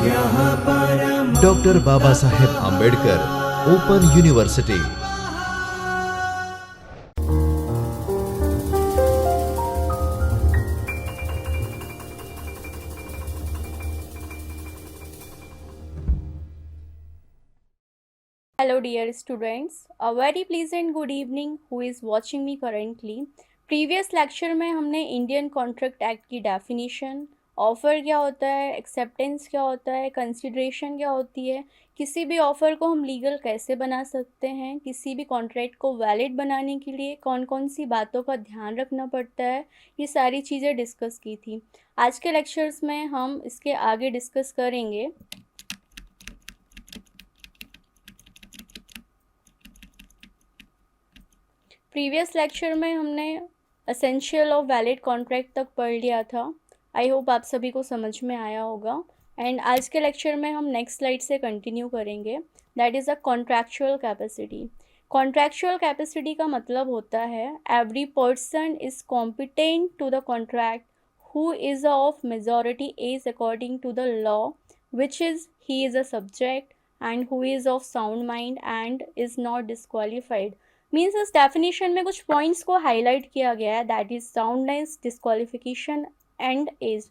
Doctor Baba Saheb Ambedkar open university. Hello dear students, a very pleasant good evening who is watching me currently. Previous lecture में हमने Indian contract act की definition, offer क्या होता है, acceptance क्या होता है, कंसिडरेशन क्या होती है, किसी भी ऑफ़र को हम लीगल कैसे बना सकते हैं, किसी भी कॉन्ट्रैक्ट को वैलिड बनाने के लिए कौन कौन सी बातों का ध्यान रखना पड़ता है, ये सारी चीज़ें डिस्कस की थी। आज के लेक्चर्स में हम इसके आगे डिस्कस करेंगे। प्रीवियस लेक्चर में हमने एसेंशियल ऑफ वैलिड कॉन्ट्रैक्ट तक पढ़ लिया था। आई होप आप सभी को समझ में आया होगा। एंड आज के लेक्चर में हम नेक्स्ट स्लाइड से कंटिन्यू करेंगे, that is a contractual capacity. Contractual capacity का मतलब होता है every person is competent to the contract who is of majority age according to the law, which is he is a subject and who is of sound mind and is not disqualified। Means इस definition में कुछ points को highlight किया गया है, that is soundness, disqualification and age.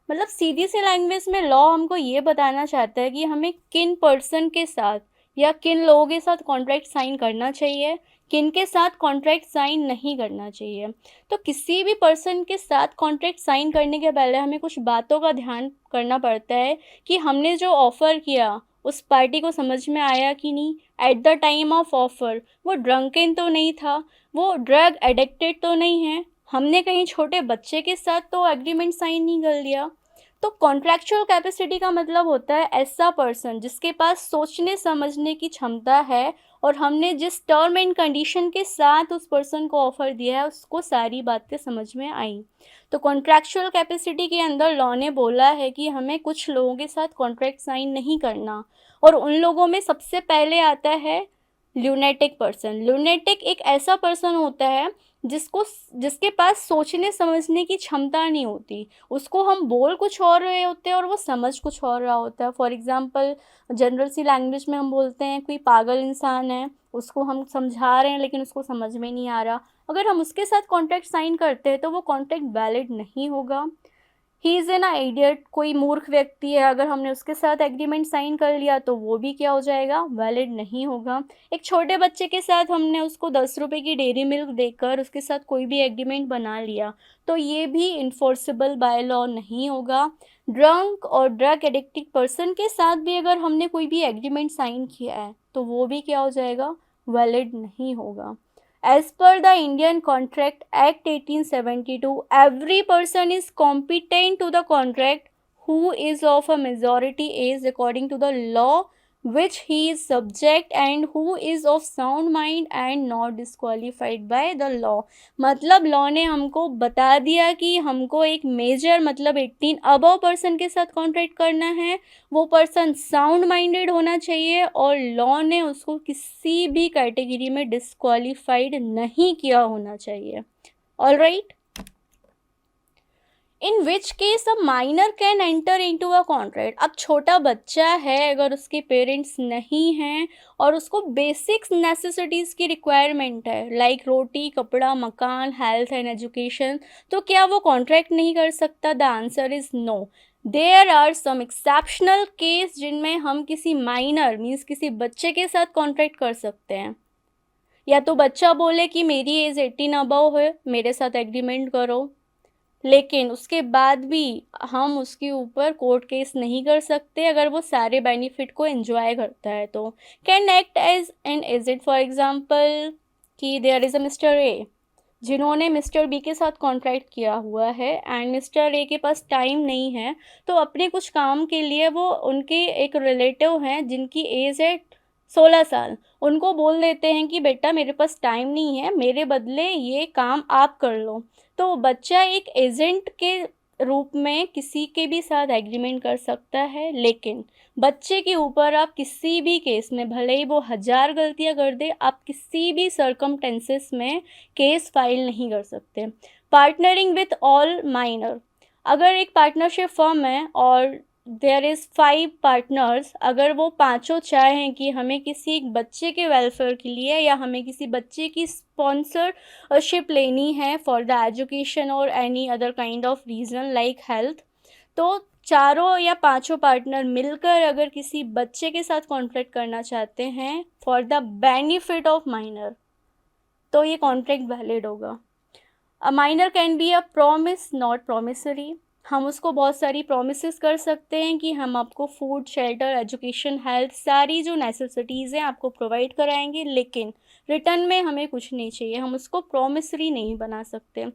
मतलब सीधी सी language में लॉ हमको ये बताना चाहता है कि हमें किन पर्सन के साथ या किन लोगों के साथ कॉन्ट्रैक्ट साइन करना चाहिए, किन के साथ कॉन्ट्रैक्ट साइन नहीं करना चाहिए। तो किसी भी पर्सन के साथ कॉन्ट्रैक्ट साइन करने के पहले हमें कुछ बातों का ध्यान करना पड़ता है कि हमने जो ऑफ़र किया उस पार्टी को समझ में आया कि नहीं। At the time of offer वो ड्रंकन तो नहीं था, वो ड्रग एडिक्टेड तो नहीं है, हमने कहीं छोटे बच्चे के साथ तो एग्रीमेंट साइन नहीं कर लिया। तो कॉन्ट्रैक्चुअल कैपेसिटी का मतलब होता है ऐसा पर्सन जिसके पास सोचने समझने की क्षमता है और हमने जिस टर्म एंड कंडीशन के साथ उस पर्सन को ऑफ़र दिया है उसको सारी बातें समझ में आई। तो कॉन्ट्रैक्चुअल कैपेसिटी के अंदर लॉ ने बोला है कि हमें कुछ लोगों के साथ कॉन्ट्रैक्ट साइन नहीं करना, और उन लोगों में सबसे पहले आता है ल्यूनेटिक पर्सन। ल्यूनेटिक एक ऐसा पर्सन होता है जिसके पास सोचने समझने की क्षमता नहीं होती। उसको हम बोल कुछ और रहे होते हैं और वो समझ कुछ और रहा होता है। फॉर एग्ज़ाम्पल जनरल सी लैंग्वेज में हम बोलते हैं कोई पागल इंसान है, उसको हम समझा रहे हैं लेकिन उसको समझ में नहीं आ रहा। अगर हम उसके साथ कॉन्ट्रैक्ट साइन करते हैं तो वो कॉन्ट्रैक्ट वैलिड नहीं होगा। ही इज़ एन आइडियट, कोई मूर्ख व्यक्ति है, अगर हमने उसके साथ एग्रीमेंट साइन कर लिया तो वो भी क्या हो जाएगा, वैलिड नहीं होगा। एक छोटे बच्चे के साथ हमने उसको 10 रुपए की डेयरी मिल्क देकर उसके साथ कोई भी एग्रीमेंट बना लिया तो ये भी इन्फोर्सेबल बाय लॉ नहीं होगा। ड्रंक और ड्रग एडिक्टेड पर्सन के साथ भी अगर हमने कोई भी एग्रीमेंट साइन किया है तो वो भी क्या हो जाएगा, वैलिड नहीं होगा। As per the Indian Contract Act 1872, every person is competent to the contract who is of a majority age according to the law which he is subject and who is of sound mind and not disqualified by the law। मतलब law ने हमको बता दिया कि हमको एक major मतलब 18 above person के साथ कॉन्ट्रैक्ट करना है, वो पर्सन साउंड माइंडेड होना चाहिए और लॉ ने उसको किसी भी कैटेगरी में डिस्क्वालिफाइड नहीं किया होना चाहिए। All right, in which case a minor can enter into a contract. अब छोटा बच्चा है, अगर उसके पेरेंट्स नहीं हैं और उसको बेसिक्स नेसेसिटीज़ की रिक्वायरमेंट है लाइक रोटी, कपड़ा, मकान, हेल्थ एंड एजुकेशन, तो क्या वो कॉन्ट्रैक्ट नहीं कर सकता? The answer is no. There are some exceptional case जिनमें हम किसी माइनर मीन्स किसी बच्चे के साथ कॉन्ट्रैक्ट कर सकते हैं। या तो बच्चा बोले कि मेरी एज 18 अबव है, मेरे साथ एग्रीमेंट करो, लेकिन उसके बाद भी हम उसके ऊपर कोर्ट केस नहीं कर सकते अगर वो सारे बेनिफिट को एंजॉय करता है। तो can act as an agent. For example कि there is a mister A जिन्होंने मिस्टर बी के साथ कॉन्ट्रैक्ट किया हुआ है एंड मिस्टर ए के पास टाइम नहीं है, तो अपने कुछ काम के लिए वो उनके एक रिलेटिव हैं जिनकी एज है 16 साल, उनको बोल देते हैं कि बेटा मेरे पास टाइम नहीं है, मेरे बदले ये काम आप कर लो। तो बच्चा एक एजेंट के रूप में किसी के भी साथ एग्रीमेंट कर सकता है, लेकिन बच्चे के ऊपर आप किसी भी केस में भले ही वो 1000 गलतियां कर दे, आप किसी भी सर्कमटेंसेस में केस फाइल नहीं कर सकते। पार्टनरिंग विथ ऑल माइनर, अगर एक पार्टनरशिप फर्म है और देयर इज़ 5 पार्टनर्स, अगर वो पाँचों चाहें कि हमें किसी एक बच्चे के वेलफेयर के लिए या हमें किसी बच्चे की स्पॉन्सरशिप लेनी है फॉर द एजुकेशन और any other kind of reason like health, तो चारों या पांचों पार्टनर मिलकर अगर किसी बच्चे के साथ कॉन्ट्रैक्ट करना चाहते हैं for the benefit of minor, तो ये कॉन्ट्रैक्ट वैलिड होगा। A minor can be a promise not promissory, हम उसको बहुत सारी प्रोमिस कर सकते हैं कि हम आपको फूड, शेल्टर, एजुकेशन, हेल्थ, सारी जो नेसेसिटीज़ हैं आपको प्रोवाइड कराएंगे, लेकिन रिटर्न में हमें कुछ नहीं चाहिए, हम उसको प्रोमिसरी नहीं बना सकते।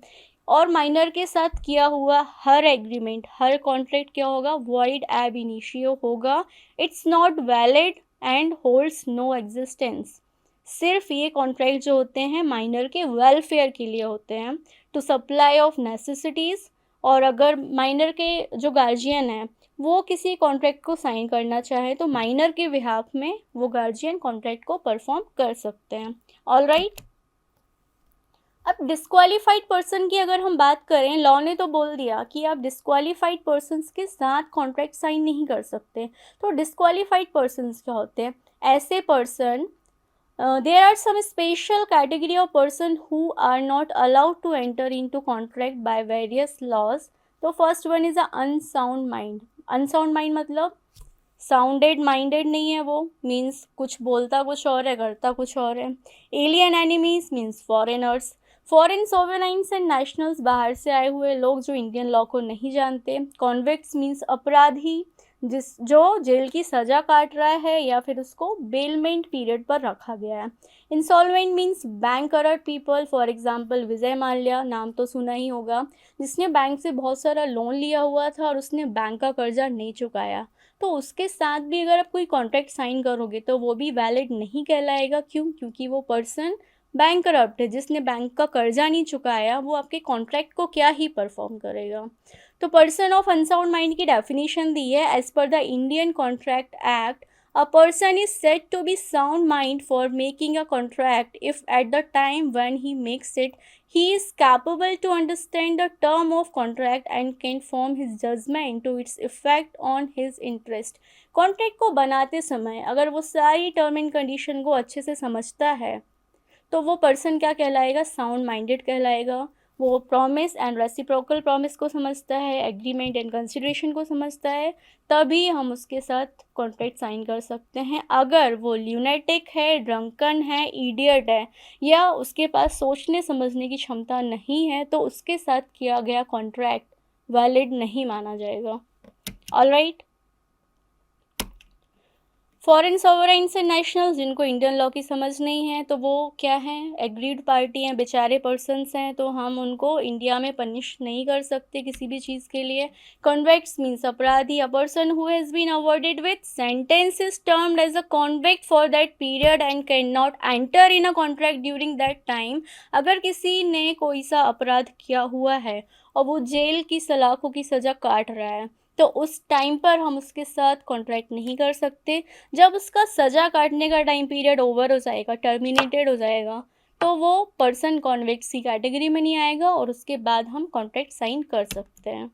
और माइनर के साथ किया हुआ हर एग्रीमेंट, हर कॉन्ट्रैक्ट क्या होगा, वॉइड एब इनिशियो होगा, it's not valid and holds no existence. सिर्फ ये कॉन्ट्रैक्ट जो होते हैं माइनर के वेलफेयर के लिए होते हैं, टू सप्लाई ऑफ नेसेसिटीज़। और अगर माइनर के जो गार्जियन हैं वो किसी कॉन्ट्रैक्ट को साइन करना चाहे तो माइनर के बिहाफ में वो गार्जियन कॉन्ट्रैक्ट को परफॉर्म कर सकते हैं। All right. अब डिस्क्वालीफाइड पर्सन की अगर हम बात करें, लॉ ने तो बोल दिया कि आप डिस्क्वालीफाइड पर्सन्स के साथ कॉन्ट्रैक्ट साइन नहीं कर सकते। तो डिस्क्वालीफाइड पर्सन्स क्या होते हैं? ऐसे person, there are some special category of person who are not allowed to enter into contract by various laws. तो first one is a unsound mind. Unsound mind मतलब साउंडेड माइंडेड नहीं है, वो means कुछ बोलता कुछ और है करता कुछ और है। Alien enemies means foreigners, foreign sovereigns and nationals, बाहर से आए हुए लोग जो इंडियन लॉ को नहीं जानते। कॉन्विक्ट्स मीन्स अपराधी जो जेल की सज़ा काट रहा है या फिर उसको बेलमेंट पीरियड पर रखा गया है। Insolvent means bankrupt people, for example Vijay Mallya, नाम तो सुना ही होगा, जिसने बैंक से बहुत सारा लोन लिया हुआ था और उसने बैंक का कर्जा नहीं चुकाया, तो उसके साथ भी अगर आप कोई कॉन्ट्रैक्ट साइन करोगे तो वो भी वैलिड नहीं कहलाएगा। क्यों? क्योंकि वो पर्सन बैंक करप्ट है, जिसने बैंक का कर्जा नहीं चुकाया, वो आपके कॉन्ट्रैक्ट को क्या ही परफॉर्म करेगा। तो पर्सन ऑफ अनसाउंड माइंड की डेफिनेशन दी है, as per the Indian contract act a person is said to be sound mind for making a contract if at the time when he makes it he is capable to understand the term of contract and can form his judgment to its effect on his interest। Contract को बनाते समय अगर वो सारी term and condition को अच्छे से समझता है तो वो पर्सन क्या कहलाएगा? साउंड माइंडेड कहलाएगा। वो प्रॉमिस एंड रेसिप्रोकल प्रॉमिस को समझता है, एग्रीमेंट एंड कंसिडरेशन को समझता है, तभी हम उसके साथ कॉन्ट्रैक्ट साइन कर सकते हैं। अगर वो ल्यूनेटिक है, ड्रंकन है, इडियट है या उसके पास सोचने समझने की क्षमता नहीं है तो उसके साथ किया गया कॉन्ट्रैक्ट वैलिड नहीं माना जाएगा। All right. Foreign sovereigns and nationals, जिनको इंडियन लॉ की समझ नहीं है, तो वो क्या हैं? एग्रीड पार्टी हैं, बेचारे पर्सन्स हैं, तो हम उनको इंडिया में पनिश नहीं कर सकते किसी भी चीज़ के लिए। कॉन्वेक्ट्स मीन्स अपराधी, a person who has been awarded with sentence is termed as a convict for that period and can not enter in a contract during that time. अगर किसी ने कोई सा अपराध किया हुआ है और वो जेल की सलाखों की सज़ा काट रहा है, तो उस टाइम पर हम उसके साथ कॉन्ट्रैक्ट नहीं कर सकते। जब उसका सज़ा काटने का टाइम पीरियड ओवर हो जाएगा, टर्मिनेटेड हो जाएगा, तो वो पर्सन कॉन्विक्ट की कैटेगरी में नहीं आएगा और उसके बाद हम कॉन्ट्रैक्ट साइन कर सकते हैं।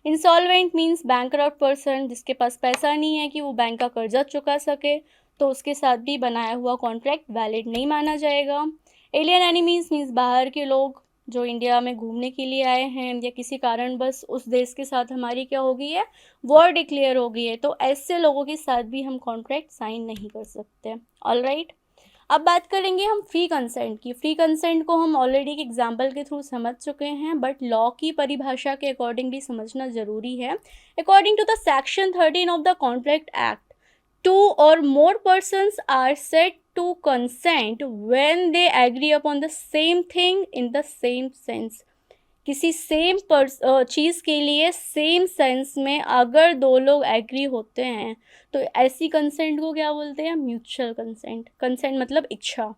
इंसॉल्वेंट मीन्स बैंकरप्ट पर्सन, जिसके पास पैसा नहीं है कि वो बैंक का कर्जा चुका सके, तो उसके साथ भी बनाया हुआ कॉन्ट्रैक्ट वैलिड नहीं माना जाएगा। एलियन एनिमीज मीन्स बाहर के लोग जो इंडिया में घूमने के लिए आए हैं या किसी कारण बस उस देश के साथ हमारी क्या हो गई है, वॉर डिक्लेयर हो गई है, तो ऐसे लोगों के साथ भी हम कॉन्ट्रैक्ट साइन नहीं कर सकते। All right. अब बात करेंगे हम फ्री कंसेंट की। फ्री कंसेंट को हम ऑलरेडी एक एग्जाम्पल के थ्रू समझ चुके हैं, बट लॉ की परिभाषा के अकॉर्डिंग भी समझना ज़रूरी है। According to the section 13 of the contract act, two or more persons are said to consent when they agree upon the same thing in the same sense। किसी सेम चीज़ के लिए सेम सेंस में अगर दो लोग एग्री होते हैं तो ऐसी कंसेंट को क्या बोलते हैं? Mutual consent. कंसेंट मतलब इच्छा।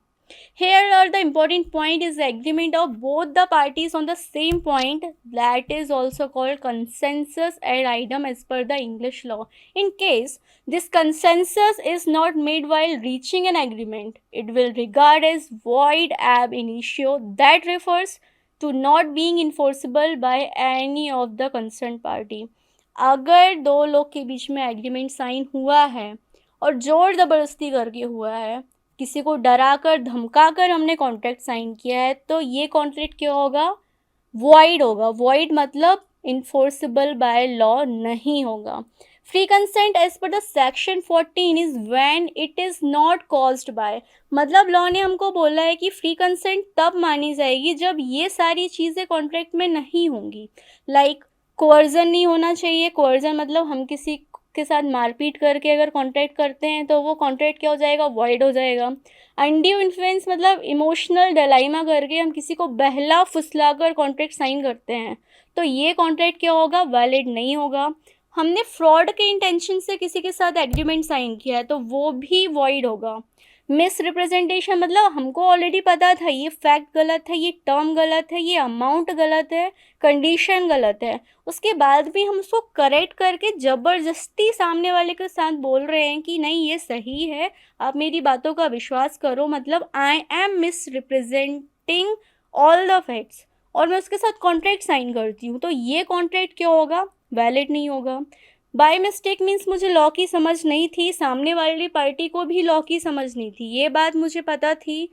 Here are the important point is the agreement of both the parties on the same point, that is also called consensus ad idem as per the English law। In case this consensus is not made while reaching an agreement, it will regard as void ab initio, that refers to not being enforceable by any of the concerned party। अगर दो लोग के बीच में agreement sign हुआ है और ज़ोर ज़बरदस्ती करके हुआ है, किसी को डरा कर धमका कर हमने कॉन्ट्रैक्ट साइन किया है, तो ये कॉन्ट्रैक्ट क्या होगा? वॉइड होगा। वॉइड मतलब इन्फोर्सेबल बाय लॉ नहीं होगा। Free consent as per the section 14 is when it is not caused by, मतलब लॉ ने हमको बोला है कि फ्री कंसेंट तब मानी जाएगी जब ये सारी चीज़ें कॉन्ट्रैक्ट में नहीं होंगी। लाइक कोअर्जन नहीं होना चाहिए। कोअर्जन मतलब हम किसी के साथ मारपीट करके अगर कॉन्ट्रैक्ट करते हैं तो वो कॉन्ट्रैक्ट क्या हो जाएगा? वॉइड हो जाएगा। अनड्यू इन्फ्लुएंस मतलब इमोशनल डलाइमा करके हम किसी को बहला फुसला कर कॉन्ट्रैक्ट साइन करते हैं, तो ये कॉन्ट्रैक्ट क्या होगा? वैलिड नहीं होगा। हमने फ्रॉड के इंटेंशन से किसी के साथ एग्रीमेंट साइन किया है तो वो भी वॉइड होगा। मिस रिप्रेजेंटेशन मतलब हमको ऑलरेडी पता था ये फैक्ट गलत है, ये टर्म गलत है, ये अमाउंट गलत है, कंडीशन गलत है, उसके बाद भी हम उसको करेक्ट करके ज़बरदस्ती सामने वाले के साथ बोल रहे हैं कि नहीं ये सही है, आप मेरी बातों का विश्वास करो, मतलब I am miss representing all the facts, और मैं उसके साथ कॉन्ट्रैक्ट साइन करती हूँ, तो ये कॉन्ट्रैक्ट क्या होगा? वैलिड नहीं होगा। बाय मिस्टेक मीन्स मुझे लॉ की समझ नहीं थी, सामने वाली पार्टी को भी लॉ की समझ नहीं थी, ये बात मुझे पता थी,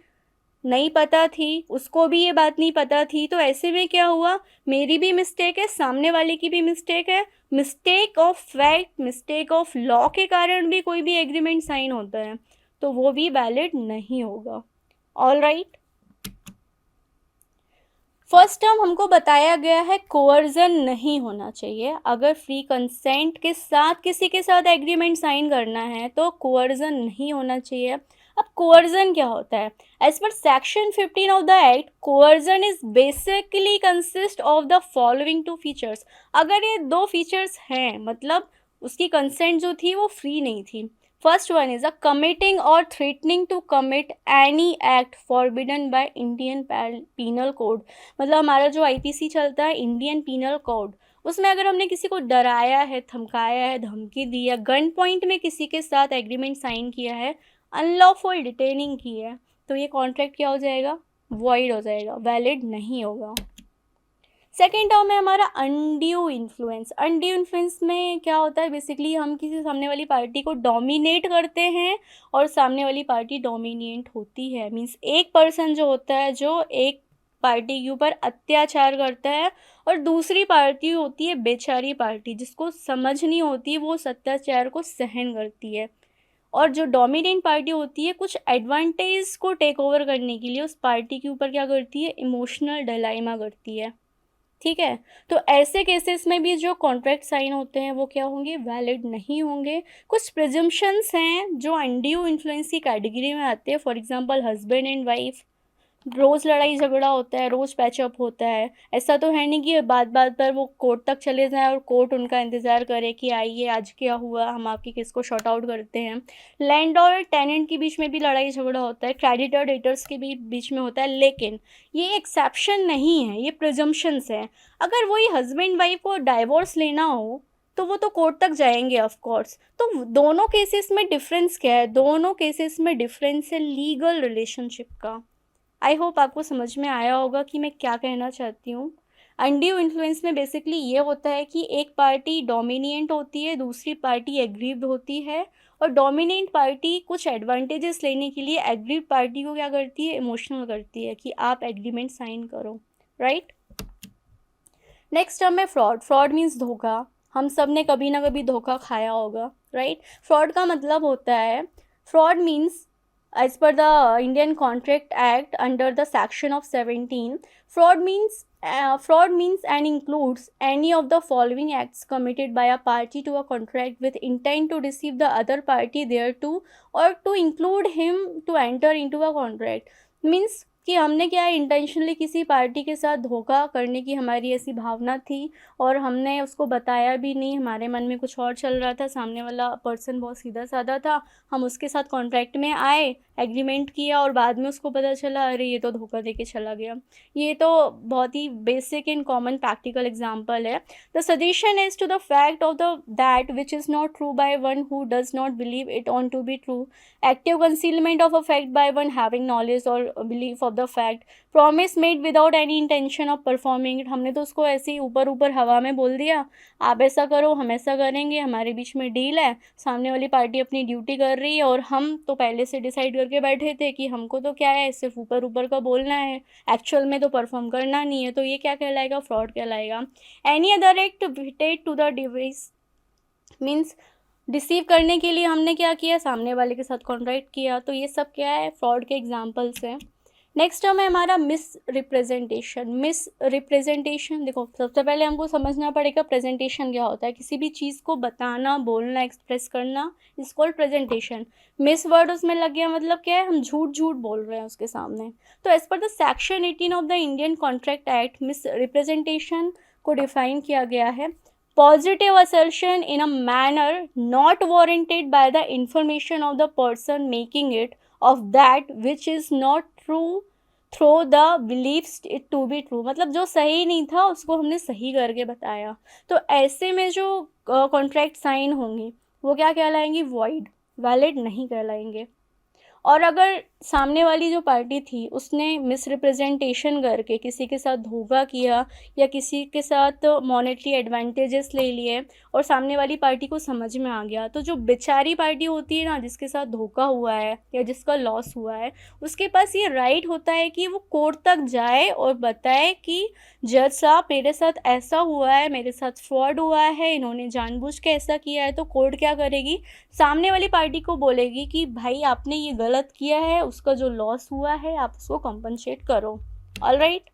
नहीं पता थी, उसको भी ये बात नहीं पता थी, तो ऐसे में क्या हुआ? मेरी भी मिस्टेक है, सामने वाले की भी मिस्टेक है। Mistake of fact, mistake of law के कारण भी कोई भी एग्रीमेंट साइन होता है तो वो भी वैलिड नहीं होगा। All right. फर्स्ट टर्म हमको बताया गया है कोअर्जन नहीं होना चाहिए। अगर फ्री कंसेंट के साथ किसी के साथ एग्रीमेंट साइन करना है तो कोअर्जन नहीं होना चाहिए। अब कोअर्जन क्या होता है? As per section 15 of the act, coercion is basically consist of the following two features. अगर ये दो फीचर्स हैं मतलब उसकी कंसेंट जो थी वो फ्री नहीं थी। First one is a committing और threatening to commit any act forbidden by Indian penal code, मतलब हमारा जो आईपीसी चलता है इंडियन पीनल कोड, उसमें अगर हमने किसी को डराया है, धमकाया है, धमकी दी है, गन पॉइंट में किसी के साथ एग्रीमेंट साइन किया है, अनलॉफुल डिटेनिंग की है, तो ये कॉन्ट्रैक्ट क्या हो जाएगा? वॉइड हो जाएगा, वैलिड नहीं होगा। सेकेंड टर्म है हमारा अनड्यू इन्फ्लुएंस। अनड्यू इन्फ्लुएंस में क्या होता है? बेसिकली हम किसी सामने वाली पार्टी को डोमिनेट करते हैं और सामने वाली पार्टी डोमिनेट होती है। मीन्स एक पर्सन जो होता है जो एक पार्टी के ऊपर अत्याचार करता है और दूसरी पार्टी होती है बेचारी पार्टी, जिसको समझ नहीं होती, वो उस अत्याचार को सहन करती है। और जो डोमिनेंट पार्टी होती है कुछ एडवांटेज को टेक ओवर करने के लिए उस पार्टी के ऊपर क्या करती है? इमोशनल डलाइमा करती है। ठीक है, तो ऐसे केसेस में भी जो कॉन्ट्रैक्ट साइन होते हैं वो क्या होंगे? वैलिड नहीं होंगे। कुछ प्रिजम्पशंस हैं जो अनड्यू इन्फ्लुएंस की कैटेगरी में आते हैं। For example husband and wife, रोज़ लड़ाई झगड़ा होता है, रोज़ पैचअप होता है, ऐसा तो है नहीं कि बात बात पर वो कोर्ट तक चले जाएं और कोर्ट उनका इंतज़ार करे कि आइए आज क्या हुआ, हम आपकी केस को शॉर्ट आउट करते हैं। लैंड और टेनेंट के बीच में भी लड़ाई झगड़ा होता है, क्रेडिटर डेटर्स के भी बीच में होता है, लेकिन ये एक्सेप्शन नहीं है, ये प्रिजम्पशंस है। अगर वही हस्बैंड वाइफ को डाइवोर्स लेना हो तो वो तो कोर्ट तक जाएंगे ऑफ कोर्स। तो दोनों केसेस में डिफरेंस क्या है? दोनों केसेस में डिफरेंस है लीगल रिलेशनशिप का। आई होप आपको समझ में आया होगा कि मैं क्या कहना चाहती हूँ। अनड्यू इन्फ्लुएंस में बेसिकली ये होता है कि एक पार्टी डोमिनेंट होती है, दूसरी पार्टी एग्रीव्ड होती है, और डोमिनेंट पार्टी कुछ एडवांटेजेस लेने के लिए एग्रीव्ड पार्टी को क्या करती है? इमोशनल करती है कि आप एग्रीमेंट साइन करो। राइट। नेक्स्ट टर्म है फ्रॉड। फ्रॉड मीन्स धोखा। हम सब ने कभी ना कभी धोखा खाया होगा। राइट। फ्रॉड का मतलब होता है, fraud means as per the Indian Contract Act under the section of 17, fraud means and includes any of the following acts committed by a party to a contract with intent to deceive the other party thereto or to include him to enter into a contract। means कि हमने क्या है, intentionally किसी party के साथ धोखा करने की हमारी ऐसी भावना थी और हमने उसको बताया भी नहीं, हमारे मन में कुछ और चल रहा था, सामने वाला पर्सन बहुत सीधा साधा था, हम उसके साथ कॉन्ट्रैक्ट में आए, एग्रीमेंट किया और बाद में उसको पता चला अरे ये तो धोखा दे के चला गया। ये तो बहुत ही basic and common practical example है। The suggestion is to the fact of the that which is not true by one who does not believe it on to be true, active concealment of a fact by one having knowledge और belief of the the fact, promise made without any intention of performing it, हमने तो उसको ऐसे ही ऊपर ऊपर हवा में बोल दिया, आप ऐसा करो हम ऐसा करेंगे, हमारे बीच में डील है, सामने वाली पार्टी अपनी ड्यूटी कर रही है और हम तो पहले से डिसाइड करके बैठे थे कि हमको तो क्या है, सिर्फ ऊपर ऊपर का बोलना है, एक्चुअल में तो परफॉर्म करना नहीं है, तो ये क्या कहलाएगा, फ्रॉड कहलाएगा। Any other act related to the device means deceive करने के लिए हमने क्या किया, सामने वाले के साथ कॉन्ट्रैक्ट किया, तो ये सब क्या है, फ्रॉड के एग्जाम्पल्स हैं। नेक्स्ट टर्म है हमारा मिस रिप्रेजेंटेशन। मिस रिप्रेजेंटेशन, देखो सबसे पहले हमको समझना पड़ेगा प्रेजेंटेशन क्या होता है, किसी भी चीज़ को बताना, बोलना, एक्सप्रेस करना is called presentation. Miss word उसमें लग गया मतलब क्या है, हम झूठ झूठ बोल रहे हैं उसके सामने। तो as per the section 18 of the Indian contract act, misrepresentation को डिफाइन किया गया है, positive assertion in a manner not warranted by the information of the person making it of that which is not true through the beliefs it to be true, मतलब जो सही नहीं था उसको हमने सही करके बताया। तो ऐसे में जो कॉन्ट्रैक्ट साइन होंगे वो क्या कहलाएंगी, वॉइड, वैलिड नहीं कहलाएंगे। और अगर सामने वाली जो पार्टी थी उसने मिसरिप्रेजेंटेशन करके किसी के साथ धोखा किया या किसी के साथ मॉनेटरी एडवांटेजेस ले लिए और सामने वाली पार्टी को समझ में आ गया, तो जो बेचारी पार्टी होती है ना, जिसके साथ धोखा हुआ है या जिसका लॉस हुआ है, उसके पास ये राइट होता है कि वो कोर्ट तक जाए और बताए कि जज साहब मेरे साथ ऐसा हुआ है, मेरे साथ फ्रॉड हुआ है, इन्होंने जानबूझ के ऐसा किया है। तो कोर्ट क्या करेगी, सामने वाली पार्टी को बोलेगी कि भाई आपने ये गलत किया है, उसका जो लॉस हुआ है आप उसको कंपनसेट करो। ऑलराइट।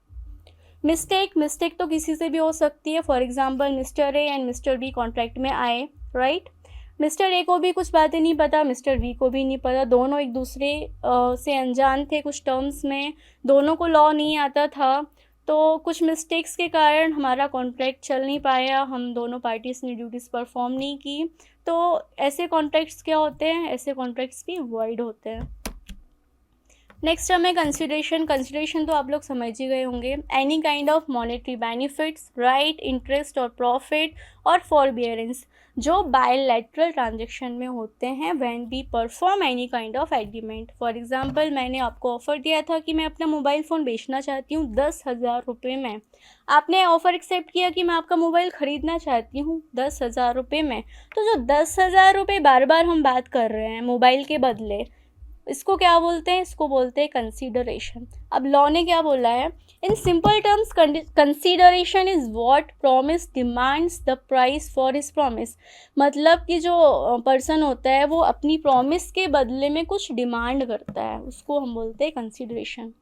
मिस्टेक तो किसी से भी हो सकती है। For example mister A and mister B contract में आए, राइट। मिस्टर ए को भी कुछ बातें नहीं पता, मिस्टर बी को भी नहीं पता, दोनों एक दूसरे से अनजान थे कुछ टर्म्स में, दोनों को लॉ नहीं आता था, तो कुछ मिस्टेक्स के कारण हमारा कॉन्ट्रैक्ट चल नहीं पाया, हम दोनों पार्टीज़ ने ड्यूटीज़ परफॉर्म नहीं की। तो ऐसे कॉन्ट्रैक्ट्स क्या होते हैं, ऐसे कॉन्ट्रैक्ट्स भी वॉइड होते हैं। नेक्स्ट हमें कंसिडरेशन तो आप लोग समझ ही गए होंगे, any kind of monetary benefits, right, interest और प्रॉफिट और फॉरबियरेंस जो बायलैटरल ट्रांजेक्शन में होते हैं when we perform any kind of agreement. For example मैंने आपको ऑफ़र दिया था कि मैं अपना मोबाइल फ़ोन बेचना चाहती हूँ 10,000 रुपये में, आपने ऑफ़र एक्सेप्ट किया कि मैं आपका मोबाइल ख़रीदना चाहती हूँ 10,000 रुपये में। तो जो 10,000 रुपये बार बार हम बात कर रहे हैं मोबाइल के बदले, इसको क्या बोलते हैं, इसको बोलते हैं कंसीडरेशन। अब लॉ ने क्या बोला है, in simple terms consideration is what promise demands the price for his promise, मतलब कि जो पर्सन होता है वो अपनी प्रॉमिस के बदले में कुछ डिमांड करता है, उसको हम बोलते हैं consideration.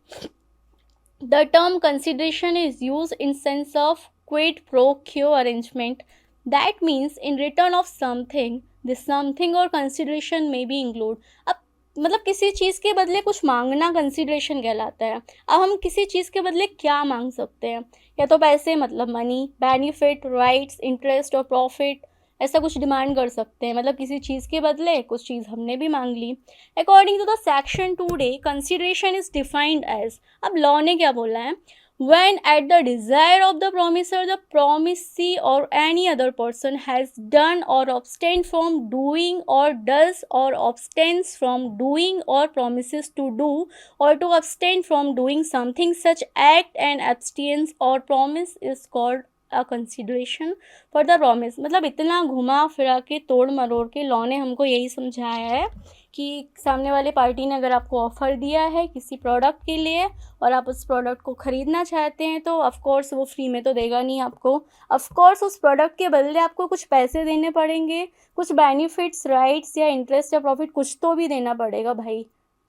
The term consideration is use in sense of quid pro क्यो arrangement, that means in return of something, this something और कंसीडरेशन में बी इंक्लूड। अब मतलब किसी चीज़ के बदले कुछ मांगना कंसीडरेशन कहलाता है। अब हम किसी चीज़ के बदले क्या मांग सकते हैं, या तो पैसे मतलब मनी, बेनिफिट, राइट्स, इंटरेस्ट और प्रॉफिट, ऐसा कुछ डिमांड कर सकते हैं, मतलब किसी चीज़ के बदले कुछ चीज़ हमने भी मांग ली। According to the section 2A consideration is defined as, अब लॉ ने क्या बोला है, when at the desire of the promisor the promisee or any other person has done or abstained from doing or does or abstains from doing or promises to do or to abstain from doing something, such act and abstinence or promise is called a consideration for the promise। मतलब इतना घुमा फिरा के तोड़ मरोड़ के law ने हमको यही समझाया है कि सामने वाले पार्टी ने अगर आपको ऑफ़र दिया है किसी प्रोडक्ट के लिए और आप उस प्रोडक्ट को ख़रीदना चाहते हैं, तो ऑफ़ कोर्स वो फ्री में तो देगा नहीं आपको, ऑफ़ कोर्स उस प्रोडक्ट के बदले आपको कुछ पैसे देने पड़ेंगे, कुछ बेनिफिट्स, राइट्स या इंटरेस्ट या प्रॉफिट कुछ तो भी देना पड़ेगा भाई,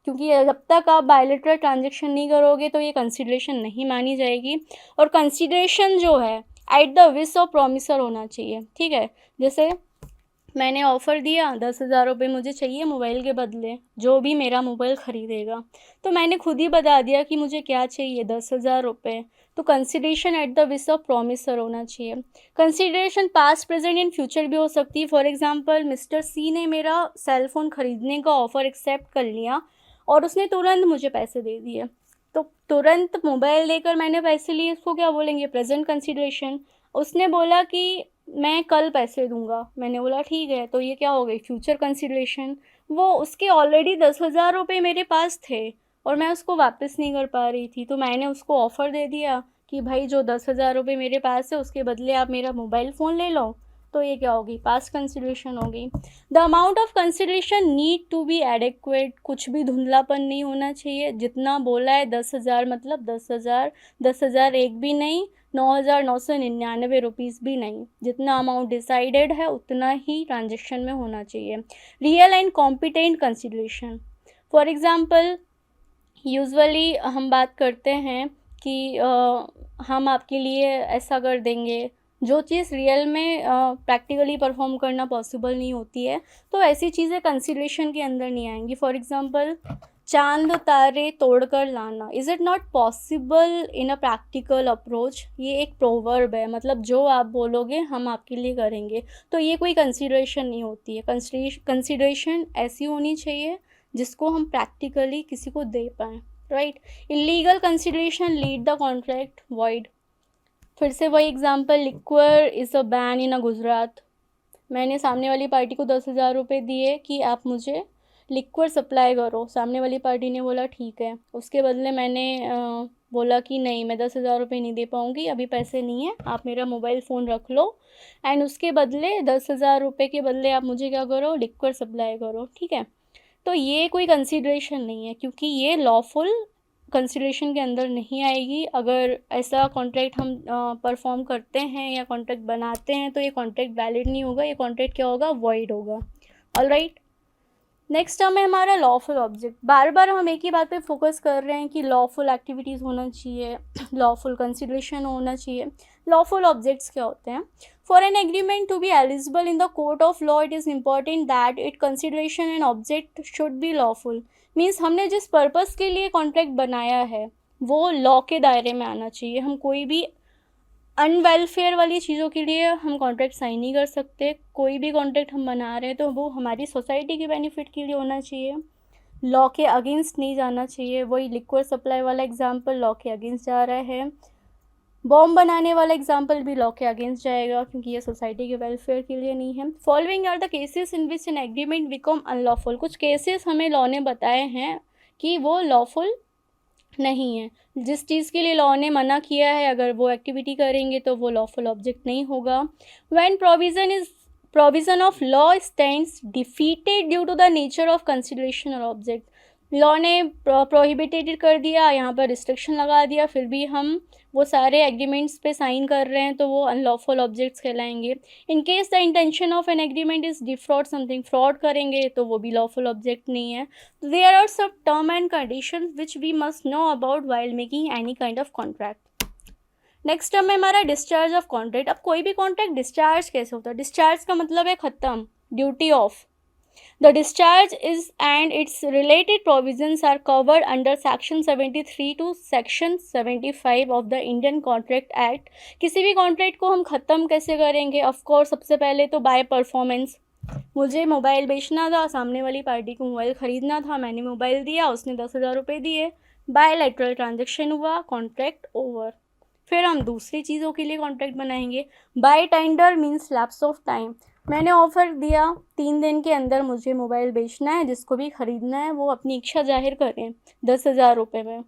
क्योंकि जब तक आप बायलैटरल ट्रांजेक्शन नहीं करोगे तो ये कंसीडरेशन नहीं मानी जाएगी। और कंसीडरेशन जो है at the wish of promiser होना चाहिए, ठीक है। जैसे मैंने ऑफ़र दिया 10,000 रुपये मुझे चाहिए मोबाइल के बदले, जो भी मेरा मोबाइल ख़रीदेगा, तो मैंने खुद ही बता दिया कि मुझे क्या चाहिए, 10,000 रुपये। तो consideration at the wish of promiser होना चाहिए। Consideration past, present and future भी हो सकती है। फॉर एग्जांपल मिस्टर सी ने मेरा सेल फ़ोन ख़रीदने का ऑफ़र एक्सेप्ट कर लिया और उसने तुरंत मुझे पैसे दे दिए, तो तुरंत मोबाइल लेकर मैंने पैसे लिए, इसको क्या बोलेंगे, प्रेजेंट कंसीडरेशन। उसने बोला कि मैं कल पैसे दूंगा, मैंने बोला ठीक है, तो ये क्या हो गई, फ्यूचर कंसीडरेशन। वो उसके ऑलरेडी 10,000 रुपये मेरे पास थे, और मैं उसको वापस नहीं कर पा रही थी, तो मैंने उसको ऑफ़र दे दिया कि भाई जो 10,000 रुपये मेरे पास है उसके बदले आप मेरा मोबाइल फ़ोन ले लो। तो ये क्या होगी, पास्ट कंसिडरेशन होगी। The amount of consideration need to be adequate, कुछ भी धुंधलापन नहीं होना चाहिए। जितना बोला है 10,000 मतलब 10,000, 10,000 एक भी नहीं, 9,999 रुपीज़ भी नहीं। जितना अमाउंट डिसाइडेड है उतना ही ट्रांजेक्शन में होना चाहिए। Real and competent consideration, for example usually हम बात करते हैं कि हम आपके लिए ऐसा कर देंगे, जो चीज़ रियल में प्रैक्टिकली परफॉर्म करना पॉसिबल नहीं होती है, तो ऐसी चीज़ें कंसिडरेशन के अंदर नहीं आएंगी। फॉर एग्ज़ाम्पल, चांद तारे तोड़कर लाना, is it not possible in a practical approach. ये एक प्रोवर्ब है, मतलब जो आप बोलोगे हम आपके लिए करेंगे, तो ये कोई कंसिडरेशन नहीं होती है। कंसिडरेशन ऐसी होनी चाहिए जिसको हम प्रैक्टिकली किसी को दे पाएँ, right. Illegal consideration lead the contract void. फिर से वही example, liquor is a ban in a Gujarat. मैंने सामने वाली पार्टी को 10,000 रुपये दिए कि आप मुझे लिक्वर सप्लाई करो। सामने वाली पार्टी ने बोला ठीक है। उसके बदले मैंने बोला कि नहीं, मैं 10,000 रुपये नहीं दे पाऊँगी, अभी पैसे नहीं है, आप मेरा मोबाइल फ़ोन रख लो एंड उसके बदले 10,000 रुपये के बदले आप मुझे क्या करो, लिक्वर सप्लाई करो, ठीक है। तो ये कोई कंसिडरेशन नहीं है, क्योंकि ये लॉफुल कंसिडरेशन के अंदर नहीं आएगी। अगर ऐसा कॉन्ट्रैक्ट हम परफॉर्म करते हैं या कॉन्ट्रैक्ट बनाते हैं तो ये कॉन्ट्रैक्ट वैलिड नहीं होगा, ये कॉन्ट्रैक्ट क्या होगा, वॉइड होगा। ऑलराइट, नेक्स्ट टर्म है हमारा लॉफुल ऑब्जेक्ट। बार बार हम एक ही बात पे फोकस कर रहे हैं कि लॉफुल एक्टिविटीज़ होना चाहिए, लॉफुल कंसिडरेशन होना चाहिए। लॉफुल ऑब्जेक्ट्स क्या होते हैं? For an agreement to be eligible in the court of law, it is important that it consideration and object should be lawful. Means हमने जिस पर्पज़ के लिए कॉन्ट्रैक्ट बनाया है वो लॉ के दायरे में आना चाहिए। हम कोई भी अनवेलफेयर वाली चीज़ों के लिए हम कॉन्ट्रैक्ट साइन नहीं कर सकते। कोई भी कॉन्ट्रैक्ट हम बना रहे हैं तो वो हमारी सोसाइटी के बेनिफिट के लिए होना चाहिए, लॉ के अगेंस्ट नहीं जाना चाहिए। वही लिक्विड सप्लाई वाला एग्जांपल लॉ के अगेंस्ट जा रहा है, बॉम्ब बनाने वाला एग्जांपल भी लॉ के अगेंस्ट जाएगा, क्योंकि ये सोसाइटी के वेलफेयर के लिए नहीं है। Following are the cases in which an agreement become unlawful. कुछ केसेस हमें लॉ ने बताए हैं कि वो लॉफुल नहीं है। जिस चीज़ के लिए लॉ ने मना किया है, अगर वो एक्टिविटी करेंगे तो वो लॉफुल ऑब्जेक्ट नहीं होगा। When provision of law stands defeated due to the nature of consideration और ऑब्जेक्ट। लॉ ने प्रोहिबिटेड कर दिया, यहाँ पर रिस्ट्रिक्शन लगा दिया, फिर भी हम वो सारे एग्रीमेंट्स पे साइन कर रहे हैं, तो वो अनलॉफुल ऑब्जेक्ट्स कहलाएंगे। In case the intention of an agreement is defraud something, fraud करेंगे तो वो भी लॉफुल ऑब्जेक्ट नहीं है। देयर आर सब term and condition which we must know about while making any kind of contract. Next term है हमारा discharge of contract. अब कोई भी कॉन्ट्रैक्ट डिस्चार्ज कैसे होता है? डिस्चार्ज का मतलब है ख़त्म, duty of. The discharge is and its related provisions are covered under Section 73 to Section 75 of the Indian Contract Act. किसी भी कॉन्ट्रैक्ट को हम ख़त्म कैसे करेंगे? ऑफ कोर्स सबसे पहले तो बाय परफॉर्मेंस। मुझे मोबाइल बेचना था, सामने वाली पार्टी को मोबाइल ख़रीदना था, मैंने मोबाइल दिया, उसने 10,000 रुपये दिए, बायलैटरल ट्रांजेक्शन हुआ, कॉन्ट्रैक्ट ओवर। फिर हम दूसरी चीज़ों के लिए कॉन्ट्रैक्ट बनाएंगे। By tender means lapse of time. मैंने ऑफ़र दिया 3 दिन के अंदर मुझे मोबाइल बेचना है, जिसको भी ख़रीदना है वो अपनी इच्छा जाहिर करें 10,000 रुपये में,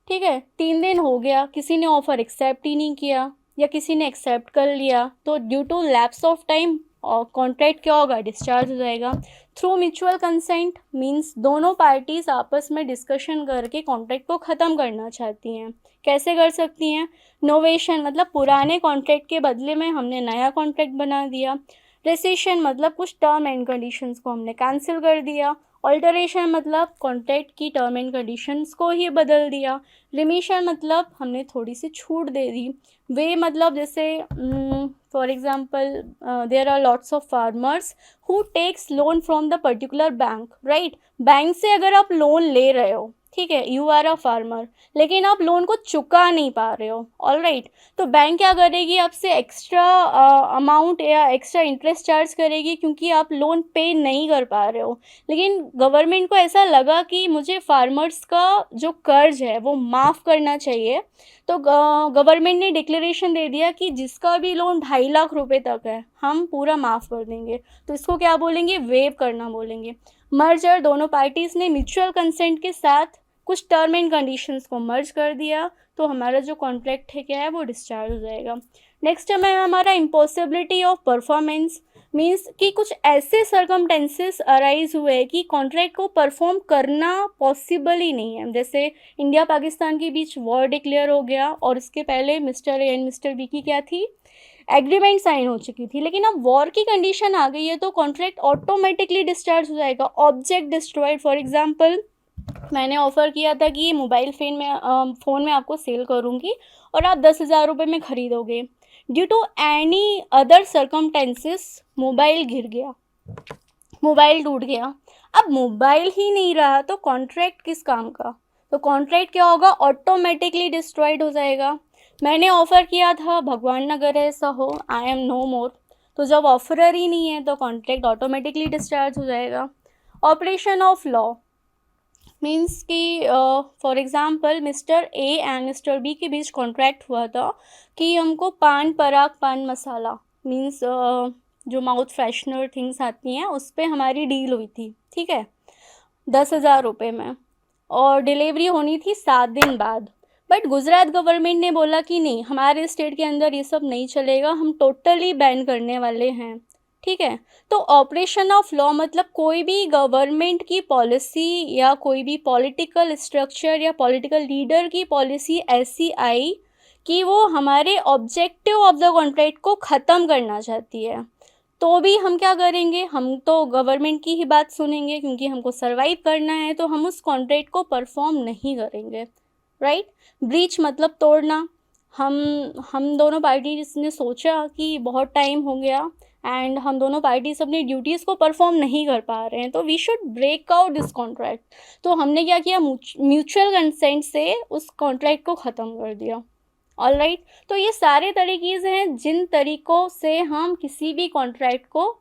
ठीक है। 3 दिन हो गया, किसी ने ऑफ़र एक्सेप्ट ही नहीं किया या किसी ने एक्सेप्ट कर लिया, तो due to lapse of time और कॉन्ट्रैक्ट क्या होगा, डिस्चार्ज हो जाएगा। थ्रू म्यूचुअल कंसेंट मीन्स दोनों पार्टीज़ आपस में डिस्कशन करके कॉन्ट्रैक्ट को ख़त्म करना चाहती हैं। कैसे कर सकती हैं? नोवेशन मतलब पुराने कॉन्ट्रैक्ट के बदले में हमने नया कॉन्ट्रैक्ट बना दिया। रेसिशन मतलब कुछ टर्म एंड कंडीशंस को हमने कैंसिल कर दिया। ऑल्टरेशन मतलब कॉन्ट्रैक्ट की टर्म एंड कंडीशंस को ही बदल दिया। रिमिशन मतलब हमने थोड़ी सी छूट दे दी। वे मतलब जैसे for example there are lots of farmers who takes loan from the particular bank, right. Bank से अगर आप लोन ले रहे हो, ठीक है, यू आर अ फार्मर, लेकिन आप लोन को चुका नहीं पा रहे हो, ऑल राइट, तो बैंक क्या करेगी, आपसे एक्स्ट्रा अमाउंट या एक्स्ट्रा इंटरेस्ट चार्ज करेगी, क्योंकि आप लोन पे नहीं कर पा रहे हो। लेकिन गवर्नमेंट को ऐसा लगा कि मुझे फार्मर्स का जो कर्ज है वो माफ़ करना चाहिए, तो गवर्नमेंट ने डिक्लेरेशन दे दिया कि जिसका भी लोन 2.5 लाख रुपए तक है हम पूरा माफ़ कर देंगे। तो इसको क्या बोलेंगे, वेव करना बोलेंगे। मर्जर, दोनों पार्टीज़ ने म्यूचुअल कंसेंट के साथ कुछ टर्म एंड कंडीशंस को मर्ज कर दिया, तो हमारा जो कॉन्ट्रैक्ट है क्या है वो डिस्चार्ज हो जाएगा। नेक्स्ट है मैम हमारा इम्पॉसिबिलिटी ऑफ परफॉर्मेंस, मीन्स कि कुछ ऐसे सर्कमटेंसेस अराइज हुए कि कॉन्ट्रैक्ट को परफॉर्म करना पॉसिबल ही नहीं है। जैसे इंडिया पाकिस्तान के बीच वॉर डिक्लेयर हो गया और इसके पहले mister A and mister B की क्या थी, एग्रीमेंट साइन हो चुकी थी, लेकिन अब वॉर की कंडीशन आ गई है तो कॉन्ट्रैक्ट ऑटोमेटिकली डिस्चार्ज हो जाएगा। ऑब्जेक्ट डिस्ट्रॉयड, फॉर एग्जांपल मैंने ऑफ़र किया था कि ये मोबाइल फ़ोन में आपको सेल करूँगी और आप 10,000 रुपये में ख़रीदोगे। Due to any other circumstances mobile गिर गया, मोबाइल टूट गया, अब मोबाइल ही नहीं रहा तो कॉन्ट्रैक्ट किस काम का, तो कॉन्ट्रैक्ट क्या होगा, ऑटोमेटिकली डिस्ट्रॉयड हो जाएगा। मैंने ऑफ़र किया था, भगवान ना करे ऐसा हो, आई एम नो मोर, तो जब ऑफरर ही नहीं है तो कॉन्ट्रैक्ट ऑटोमेटिकली डिस्चार्ज हो जाएगा। ऑपरेशन ऑफ लॉ मीन्स कि for example mister A and mister B के बीच कॉन्ट्रैक्ट हुआ था कि हमको पान पराग पान मसाला मीन्स जो माउथ फ्रेशनर थिंग्स आती हैं उस पर हमारी डील हुई थी, ठीक है, 10,000 रुपये में, और डिलीवरी होनी थी 7 दिन बाद। बट गुजरात गवर्नमेंट ने बोला कि नहीं, हमारे स्टेट के अंदर ये सब नहीं चलेगा, हम टोटली बैन करने वाले हैं, ठीक है। तो ऑपरेशन ऑफ लॉ मतलब कोई भी गवर्नमेंट की पॉलिसी या कोई भी पॉलिटिकल स्ट्रक्चर या पॉलिटिकल लीडर की पॉलिसी ऐसी आई कि वो हमारे ऑब्जेक्टिव ऑफ द कॉन्ट्रैक्ट को ख़त्म करना चाहती है, तो भी हम क्या करेंगे, हम तो गवर्नमेंट की ही बात सुनेंगे, क्योंकि हमको सर्वाइव करना है, तो हम उस कॉन्ट्रैक्ट को परफॉर्म नहीं करेंगे, राइट। ब्रीच मतलब तोड़ना, हम दोनों पार्टीज ने सोचा कि बहुत टाइम हो गया एंड हम दोनों पार्टीज अपनी ड्यूटीज़ को परफॉर्म नहीं कर पा रहे हैं, तो we should break out this contract. तो हमने क्या किया, म्यूचुअल कंसेंट से उस कॉन्ट्रैक्ट को ख़त्म कर दिया। ऑल राइट, तो ये सारे तरीक़े हैं जिन तरीक़ों से हम किसी भी कॉन्ट्रैक्ट को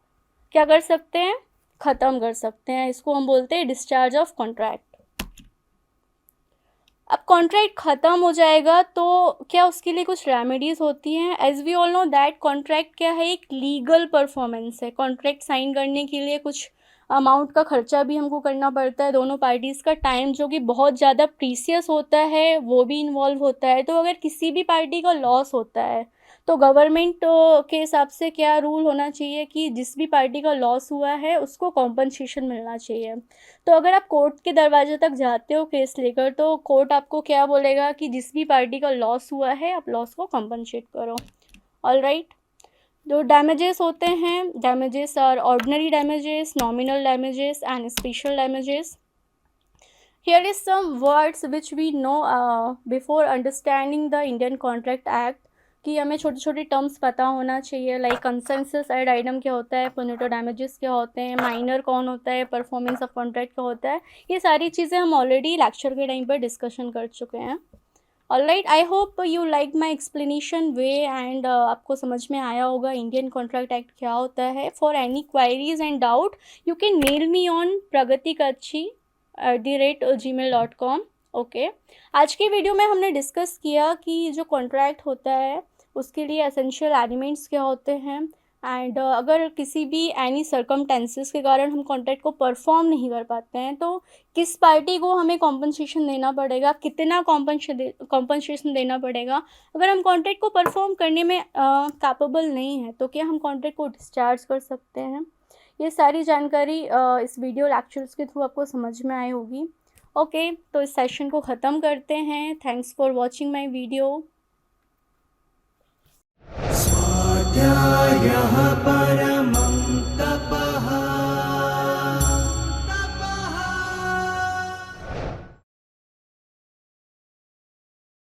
क्या कर सकते हैं, ख़त्म कर सकते हैं। इसको हम बोलते हैं डिस्चार्ज ऑफ कॉन्ट्रैक्ट। अब कॉन्ट्रैक्ट ख़त्म हो जाएगा तो क्या उसके लिए कुछ रेमेडीज़ होती हैं। As we all know that contract क्या है, एक लीगल परफॉर्मेंस है। कॉन्ट्रैक्ट साइन करने के लिए कुछ अमाउंट का खर्चा भी हमको करना पड़ता है, दोनों पार्टीज़ का टाइम जो कि बहुत ज़्यादा प्रीसियस होता है वो भी इन्वॉल्व होता है। तो अगर किसी भी पार्टी का लॉस होता है तो गवर्नमेंट के हिसाब से क्या रूल होना चाहिए कि जिस भी पार्टी का लॉस हुआ है उसको कॉम्पनसेशन मिलना चाहिए। तो अगर आप कोर्ट के दरवाजे तक जाते हो केस लेकर तो कोर्ट आपको क्या बोलेगा कि जिस भी पार्टी का लॉस हुआ है आप लॉस को कॉम्पनसेट करो। ऑल राइट, जो डैमेजेस होते हैं, damages are ordinary damages, nominal damages and special damages. Here is some words which we know before understanding the Indian Contract Act, कि हमें छोटे छोटे टर्म्स पता होना चाहिए, लाइक कंसेंसस एड आइटम क्या होता है, पोनेटो डैमेजेस क्या होते हैं, माइनर कौन होता है, परफॉर्मेंस ऑफ कॉन्ट्रैक्ट क्या होता है। ये सारी चीज़ें हम ऑलरेडी लेक्चर के टाइम पर डिस्कशन कर चुके हैं। All right, I hope you like my explanation way and आपको समझ में आया होगा इंडियन कॉन्ट्रैक्ट एक्ट क्या होता है। For any queries and doubt you can mail me on pragatikachi@gmail.com। Okay, आज की वीडियो में हमने डिस्कस किया कि जो कॉन्ट्रैक्ट होता है उसके लिए एसेंशियल एलिमेंट्स क्या होते हैं एंड अगर किसी भी एनी सर्कमटेंसेस के कारण हम कॉन्ट्रैक्ट को परफॉर्म नहीं कर पाते हैं तो किस पार्टी को हमें कॉम्पनसेशन देना पड़ेगा, कितना कॉम्पनसेशन देना पड़ेगा। अगर हम कॉन्ट्रैक्ट को परफॉर्म करने में कैपेबल नहीं है तो क्या हम कॉन्ट्रैक्ट को डिस्चार्ज कर सकते हैं। ये सारी जानकारी इस वीडियो लेक्चर्स के थ्रू आपको समझ में आई होगी। ओके, तो इस सेशन को ख़त्म करते हैं। Thanks for watching my video. स्वाध्यायः परमं तप